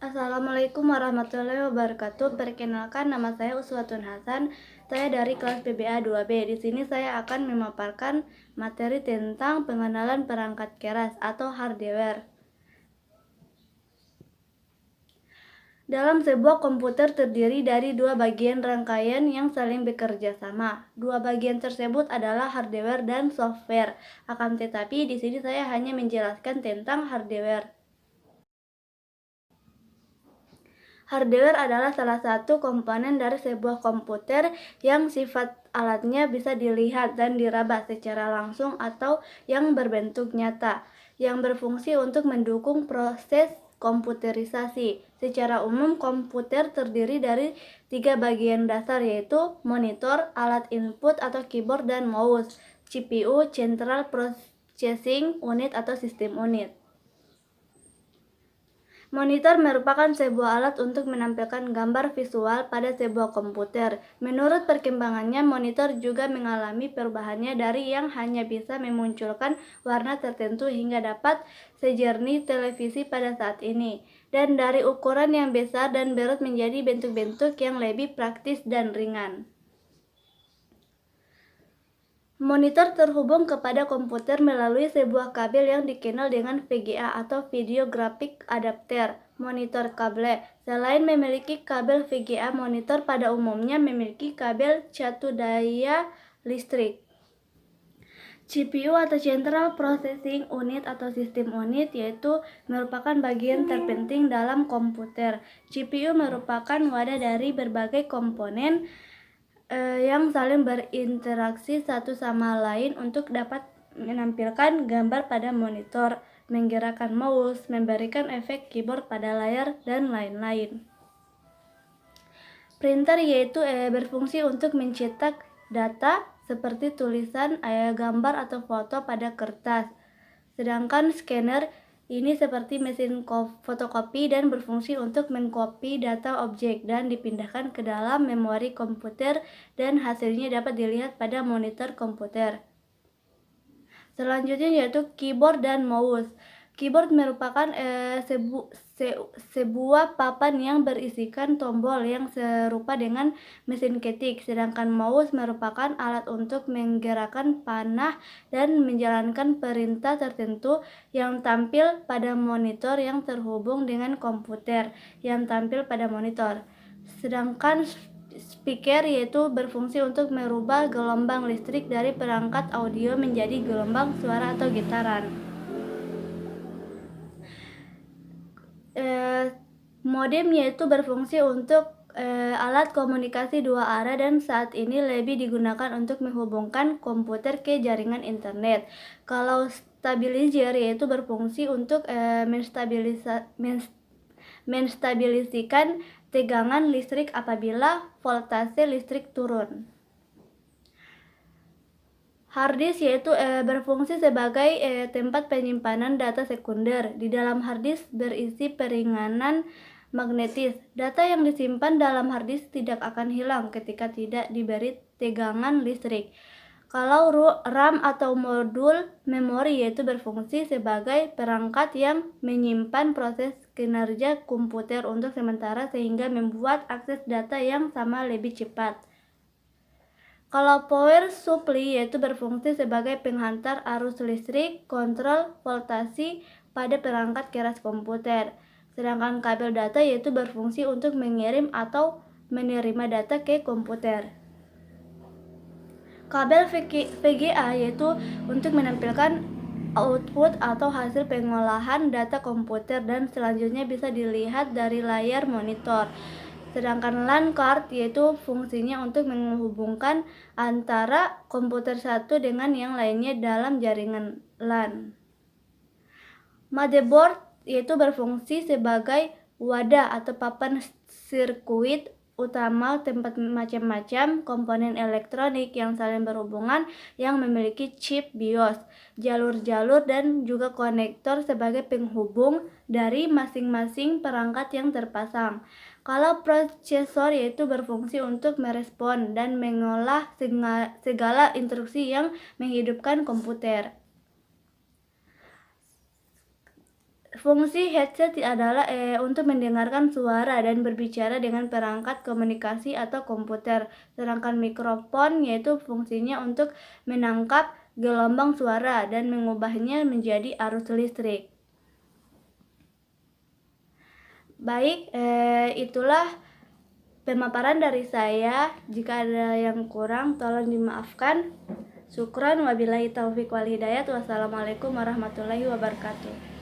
Assalamualaikum warahmatullahi wabarakatuh. Perkenalkan, nama saya Uswatun Hasan. Saya dari kelas PBA 2B. Di sini saya akan memaparkan materi tentang pengenalan perangkat keras atau hardware. Dalam sebuah komputer terdiri dari dua bagian rangkaian yang saling bekerja sama. Dua bagian tersebut adalah hardware dan software. Akan tetapi di sini saya hanya menjelaskan tentang hardware. Hardware adalah salah satu komponen dari sebuah komputer yang sifat alatnya bisa dilihat dan diraba secara langsung atau yang berbentuk nyata, yang berfungsi untuk mendukung proses komputerisasi. Secara umum, komputer terdiri dari 3 bagian dasar, yaitu monitor, alat input atau keyboard, dan mouse, CPU, Central Processing Unit atau sistem unit. Monitor merupakan sebuah alat untuk menampilkan gambar visual pada sebuah komputer. Menurut perkembangannya, monitor juga mengalami perubahannya dari yang hanya bisa memunculkan warna tertentu hingga dapat sejernih televisi pada saat ini, dan dari ukuran yang besar dan berut menjadi bentuk-bentuk yang lebih praktis dan ringan. Monitor terhubung kepada komputer melalui sebuah kabel yang dikenal dengan VGA atau Video Graphic Adapter. Monitor kabel. Selain memiliki kabel VGA, monitor pada umumnya memiliki kabel catu daya listrik. CPU atau Central Processing Unit atau sistem unit yaitu merupakan bagian terpenting dalam komputer. CPU merupakan wadah dari berbagai komponen yang saling berinteraksi satu sama lain untuk dapat menampilkan gambar pada monitor, menggerakkan mouse, memberikan efek keyboard pada layar, dan lain-lain. Printer yaitu berfungsi untuk mencetak data seperti tulisan, gambar atau foto pada kertas. Sedangkan scanner ini seperti mesin fotokopi dan berfungsi untuk mengcopy data objek dan dipindahkan ke dalam memori komputer, dan hasilnya dapat dilihat pada monitor komputer. Selanjutnya yaitu keyboard dan mouse. Keyboard merupakan sebuah papan yang berisikan tombol yang serupa dengan mesin ketik, sedangkan mouse merupakan alat untuk menggerakkan panah dan menjalankan perintah tertentu yang tampil pada monitor yang terhubung dengan komputer yang tampil pada monitor. Sedangkan speaker yaitu berfungsi untuk merubah gelombang listrik dari perangkat audio menjadi gelombang suara atau getaran. Modem yaitu berfungsi untuk alat komunikasi dua arah dan saat ini lebih digunakan untuk menghubungkan komputer ke jaringan internet. Kalau stabilizer yaitu berfungsi untuk menstabilisikan tegangan listrik apabila voltase listrik turun. Harddisk yaitu berfungsi sebagai tempat penyimpanan data sekunder. Di dalam harddisk berisi peringanan magnetis. Data yang disimpan dalam harddisk tidak akan hilang ketika tidak diberi tegangan listrik. Kalau RAM atau modul memori yaitu berfungsi sebagai perangkat yang menyimpan proses kinerja komputer untuk sementara sehingga membuat akses data yang sama lebih cepat. Kalau power supply yaitu berfungsi sebagai penghantar arus listrik, kontrol voltasi pada perangkat keras komputer. Sedangkan kabel data yaitu berfungsi untuk mengirim atau menerima data ke komputer. Kabel VGA yaitu untuk menampilkan output atau hasil pengolahan data komputer dan selanjutnya bisa dilihat dari layar monitor. Sedangkan LAN card yaitu fungsinya untuk menghubungkan antara komputer satu dengan yang lainnya dalam jaringan LAN. Motherboard yaitu berfungsi sebagai wadah atau papan sirkuit utama tempat macam-macam komponen elektronik yang saling berhubungan yang memiliki chip BIOS, jalur-jalur dan juga konektor sebagai penghubung dari masing-masing perangkat yang terpasang. Kalau prosesor yaitu berfungsi untuk merespon dan mengolah segala instruksi yang menghidupkan komputer. Fungsi headset adalah untuk mendengarkan suara dan berbicara dengan perangkat komunikasi atau komputer. Sedangkan mikrofon yaitu fungsinya untuk menangkap gelombang suara dan mengubahnya menjadi arus listrik. Baik, itulah pemaparan dari saya. Jika ada yang kurang, tolong dimaafkan. Syukran, wabillahi taufiq wal hidayat. Wassalamualaikum warahmatullahi wabarakatuh.